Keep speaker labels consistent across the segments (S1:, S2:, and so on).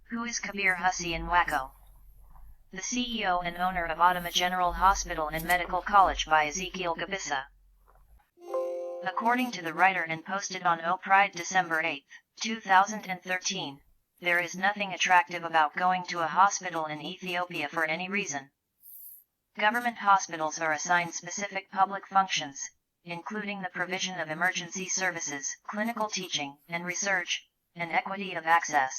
S1: Who is Kabir Hussien Wako? The CEO and owner of Adama General Hospital and Medical College by Ezekiel Gabissa. According to the writer and posted on O Pride December 8, 2013, there is nothing attractive about going to a hospital in Ethiopia for any reason. Government hospitals are assigned specific public functions, including the provision of emergency services, clinical teaching and research, and equity of access.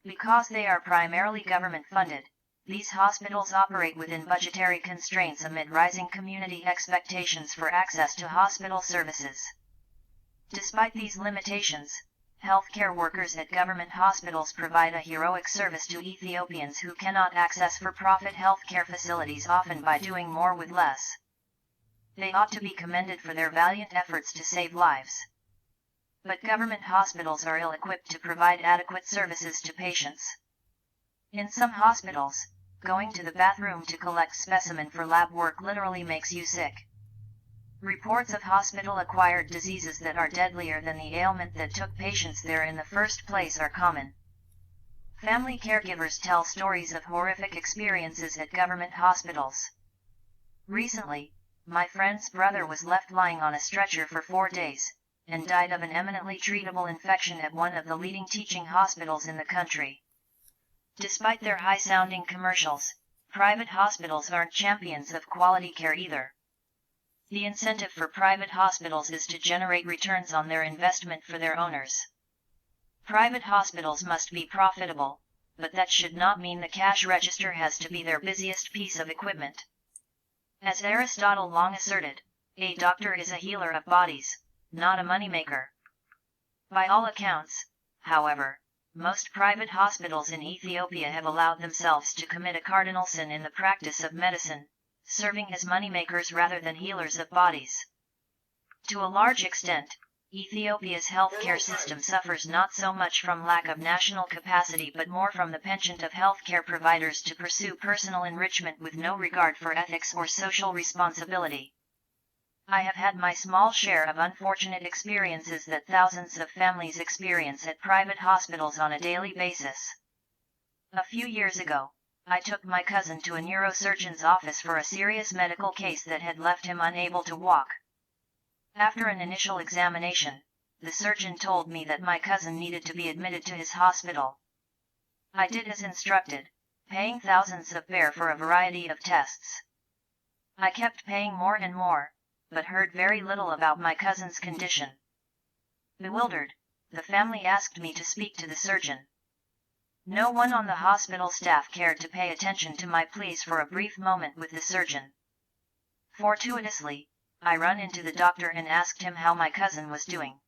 S1: Because they are primarily government-funded, these hospitals operate within budgetary constraints amid rising community expectations for access to hospital services. Despite these limitations, healthcare workers at government hospitals provide a heroic service to Ethiopians who cannot access for-profit healthcare facilities, often by doing more with less. They ought to be commended for their valiant efforts to save lives. But government hospitals are ill-equipped to provide adequate services to patients. In some hospitals, going to the bathroom to collect specimen for lab work literally makes you sick. Reports of hospital-acquired diseases that are deadlier than the ailment that took patients there in the first place are common. Family caregivers tell stories of horrific experiences at government hospitals. Recently, my friend's brother was left lying on a stretcher for 4 days, and died of an eminently treatable infection at one of the leading teaching hospitals in the country. Despite their high-sounding commercials, private hospitals aren't champions of quality care either. The incentive for private hospitals is to generate returns on their investment for their owners. Private hospitals must be profitable, but that should not mean the cash register has to be their busiest piece of equipment. As Aristotle long asserted, a doctor is a healer of bodies, not a moneymaker. By all accounts, however, most private hospitals in Ethiopia have allowed themselves to commit a cardinal sin in the practice of medicine, serving as moneymakers rather than healers of bodies. To a large extent, Ethiopia's healthcare system suffers not so much from lack of national capacity but more from the penchant of healthcare providers to pursue personal enrichment with no regard for ethics or social responsibility. I have had my small share of unfortunate experiences that thousands of families experience at private hospitals on a daily basis. A few years ago, I took my cousin to a neurosurgeon's office for a serious medical case that had left him unable to walk. After an initial examination, the surgeon told me that my cousin needed to be admitted to his hospital. I did as instructed, paying thousands of bear for a variety of tests. I kept paying more and more, but heard very little about my cousin's condition. Bewildered, the family asked me to speak to the surgeon. No one on the hospital staff cared to pay attention to my pleas for a brief moment with the surgeon. Fortuitously, I run into the doctor and asked him how my cousin was doing.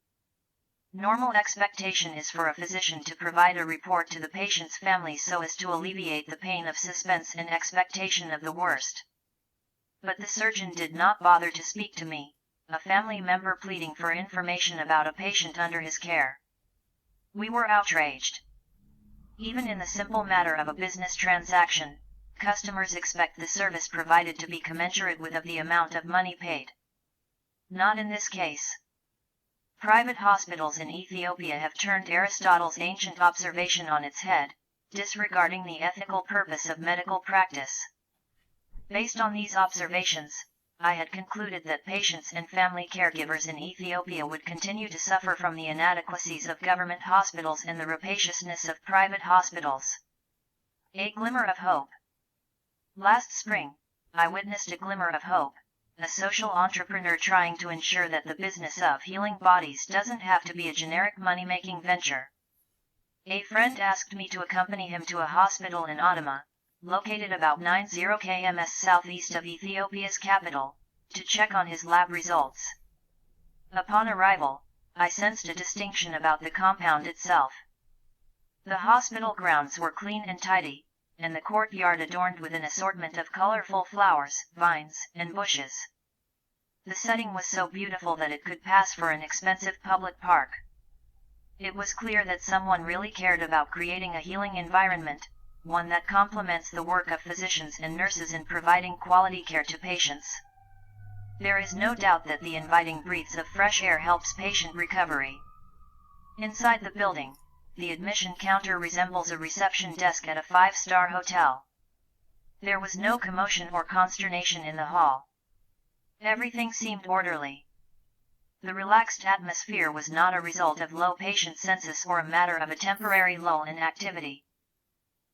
S1: Normal expectation is for a physician to provide a report to the patient's family so as to alleviate the pain of suspense and expectation of the worst. But the surgeon did not bother to speak to me, a family member pleading for information about a patient under his care. We were outraged. Even in the simple matter of a business transaction, customers expect the service provided to be commensurate with the amount of money paid. Not in this case. Private hospitals in Ethiopia have turned Aristotle's ancient observation on its head, disregarding the ethical purpose of medical practice. Based on these observations, I had concluded that patients and family caregivers in Ethiopia would continue to suffer from the inadequacies of government hospitals and the rapaciousness of private hospitals. A glimmer of hope. Last spring, I witnessed a glimmer of hope, a social entrepreneur trying to ensure that the business of healing bodies doesn't have to be a generic money-making venture. A friend asked me to accompany him to a hospital in Adama, located about 90 km southeast of Ethiopia's capital, to check on his lab results. Upon arrival, I sensed a distinction about the compound itself. The hospital grounds were clean and tidy, and the courtyard adorned with an assortment of colorful flowers, vines, and bushes. The setting was so beautiful that it could pass for an expensive public park. It was clear that someone really cared about creating a healing environment, one that complements the work of physicians and nurses in providing quality care to patients. There is no doubt that the inviting breaths of fresh air helps patient recovery. Inside the building, the admission counter resembles a reception desk at a five-star hotel. There was no commotion or consternation in the hall. Everything seemed orderly. The relaxed atmosphere was not a result of low patient census or a matter of a temporary lull in activity.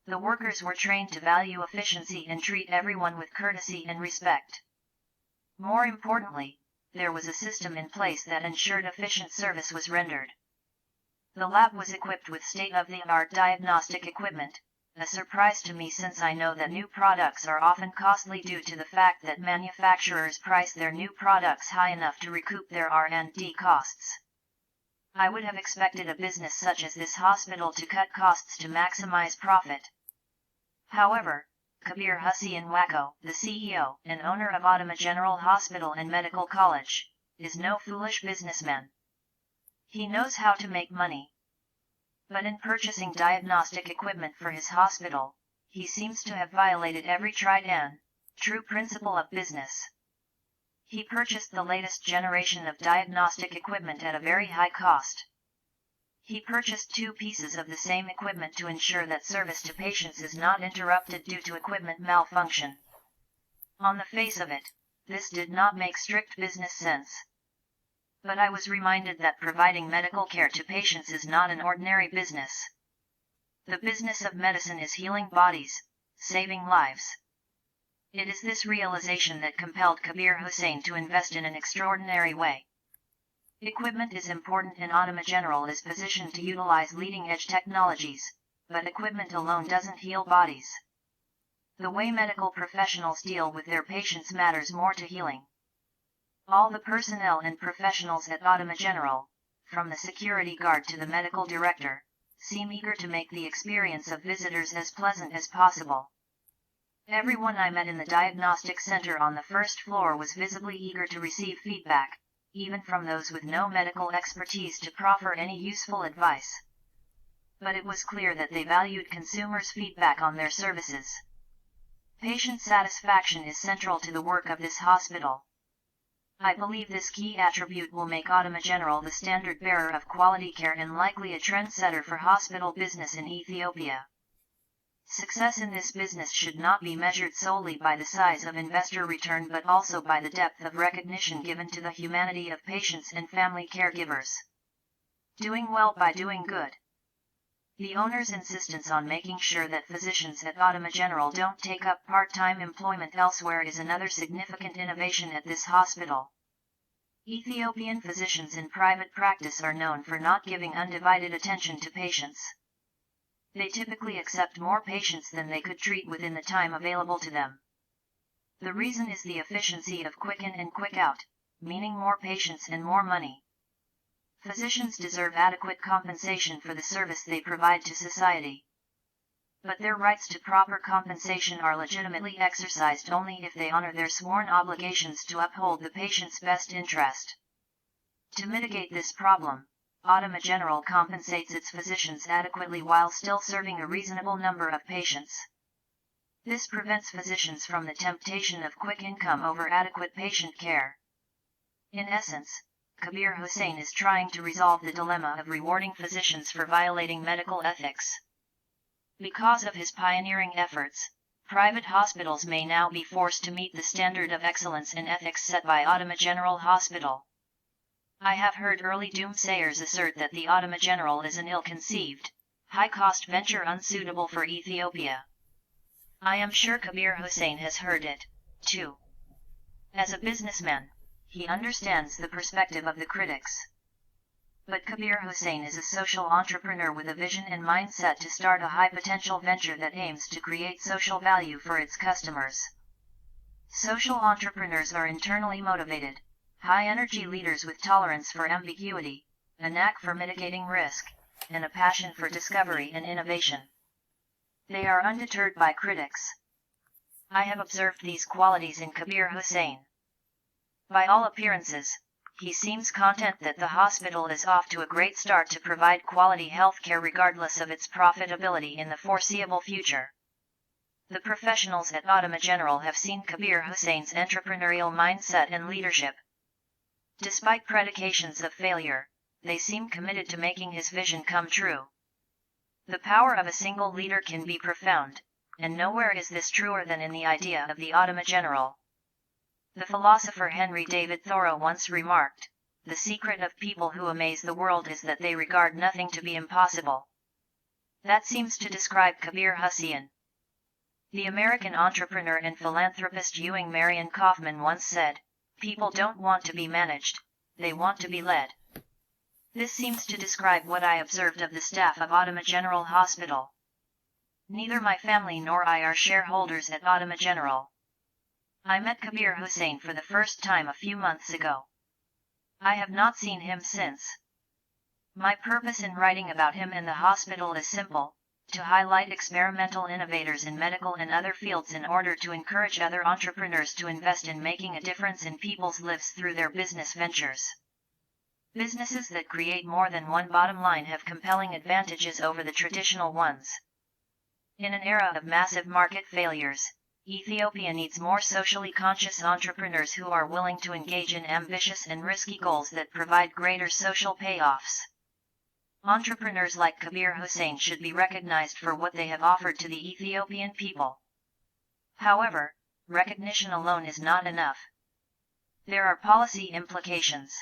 S1: The workers were trained to value efficiency and treat everyone with courtesy and respect. More importantly, there was a system in place that ensured efficient service was rendered. The lab was equipped with state-of-the-art diagnostic equipment, a surprise to me since I know that new products are often costly due to the fact that manufacturers price their new products high enough to recoup their R&D costs. I would have expected a business such as this hospital to cut costs to maximize profit. However, Kabir Hussien Wako, the CEO and owner of Ottoman General Hospital and Medical College, is no foolish businessman. He knows how to make money. But in purchasing diagnostic equipment for his hospital, he seems to have violated every tried and true principle of business. He purchased the latest generation of diagnostic equipment at a very high cost. He purchased two pieces of the same equipment to ensure that service to patients is not interrupted due to equipment malfunction. On the face of it, this did not make strict business sense. But I was reminded that providing medical care to patients is not an ordinary business. The business of medicine is healing bodies, saving lives. It is this realization that compelled Kabir Hussien to invest in an extraordinary way. Equipment is important and Ottoman General is positioned to utilize leading-edge technologies, but equipment alone doesn't heal bodies. The way medical professionals deal with their patients matters more to healing. All the personnel and professionals at Ottoman General, from the security guard to the medical director, seem eager to make the experience of visitors as pleasant as possible. Everyone I met in the diagnostic center on the first floor was visibly eager to receive feedback, even from those with no medical expertise to proffer any useful advice. But it was clear that they valued consumers' feedback on their services. Patient satisfaction is central to the work of this hospital. I believe this key attribute will make Ottoman General the standard bearer of quality care and likely a trendsetter for hospital business in Ethiopia. Success in this business should not be measured solely by the size of investor return but also by the depth of recognition given to the humanity of patients and family caregivers. Doing well by doing good. The owner's insistence on making sure that physicians at Ottoman General don't take up part-time employment elsewhere is another significant innovation at this hospital. Ethiopian physicians in private practice are known for not giving undivided attention to patients. They typically accept more patients than they could treat within the time available to them. The reason is the efficiency of quick in and quick out, meaning more patients and more money. Physicians deserve adequate compensation for the service they provide to society. But their rights to proper compensation are legitimately exercised only if they honor their sworn obligations to uphold the patient's best interest. To mitigate this problem, Ottoman General compensates its physicians adequately while still serving a reasonable number of patients. This prevents physicians from the temptation of quick income over adequate patient care. In essence, Kabir Hussien is trying to resolve the dilemma of rewarding physicians for violating medical ethics. Because of his pioneering efforts, private hospitals may now be forced to meet the standard of excellence in ethics set by Ottoman General Hospital. I have heard early doomsayers assert that the Ottoman General is an ill-conceived, high-cost venture unsuitable for Ethiopia. I am sure Kabir Hussien has heard it, too. As a businessman, he understands the perspective of the critics. But Kabir Hussien is a social entrepreneur with a vision and mindset to start a high-potential venture that aims to create social value for its customers. Social entrepreneurs are internally motivated, high-energy leaders with tolerance for ambiguity, a knack for mitigating risk, and a passion for discovery and innovation. They are undeterred by critics. I have observed these qualities in Kabir Hussien. By all appearances, he seems content that the hospital is off to a great start to provide quality health care regardless of its profitability in the foreseeable future. The professionals at Ottoman General have seen Kabir Hussein's entrepreneurial mindset and leadership. Despite predications of failure, they seem committed to making his vision come true. The power of a single leader can be profound, and nowhere is this truer than in the idea of the Ottoman general. The philosopher Henry David Thoreau once remarked, "The secret of people who amaze the world is that they regard nothing to be impossible." That seems to describe Kabir Hussien. The American entrepreneur and philanthropist Ewing Marion Kaufman once said, "People don't want to be managed, they want to be led." This seems to describe what I observed of the staff of Ottoman General Hospital. Neither my family nor I are shareholders at Ottoman General. I met Kabir Hussien for the first time a few months ago. I have not seen him since. My purpose in writing about him and the hospital is simple: to highlight experimental innovators in medical and other fields in order to encourage other entrepreneurs to invest in making a difference in people's lives through their business ventures. Businesses that create more than one bottom line have compelling advantages over the traditional ones. In an era of massive market failures, Ethiopia needs more socially conscious entrepreneurs who are willing to engage in ambitious and risky goals that provide greater social payoffs. Entrepreneurs like Kabir Hussien should be recognized for what they have offered to the Ethiopian people. However, recognition alone is not enough. There are policy implications.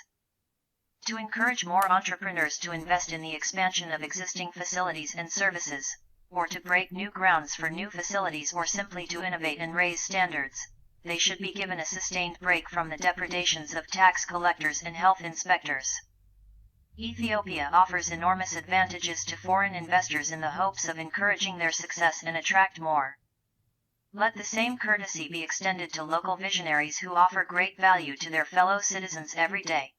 S1: To encourage more entrepreneurs to invest in the expansion of existing facilities and services, or to break new grounds for new facilities, or simply to innovate and raise standards, they should be given a sustained break from the depredations of tax collectors and health inspectors. Ethiopia offers enormous advantages to foreign investors in the hopes of encouraging their success and attract more. Let the same courtesy be extended to local visionaries who offer great value to their fellow citizens every day.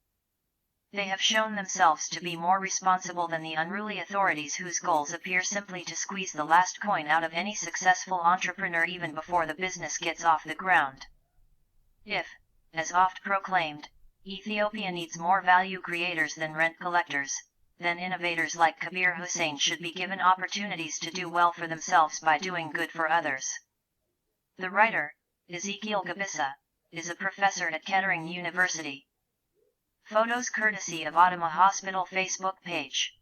S1: They have shown themselves to be more responsible than the unruly authorities whose goals appear simply to squeeze the last coin out of any successful entrepreneur even before the business gets off the ground. If, as oft proclaimed, Ethiopia needs more value creators than rent collectors, then innovators like Kabir Hussien should be given opportunities to do well for themselves by doing good for others. The writer, Ezekiel Gabissa, is a professor at Kettering University. Photos courtesy of Ottoman Hospital Facebook page.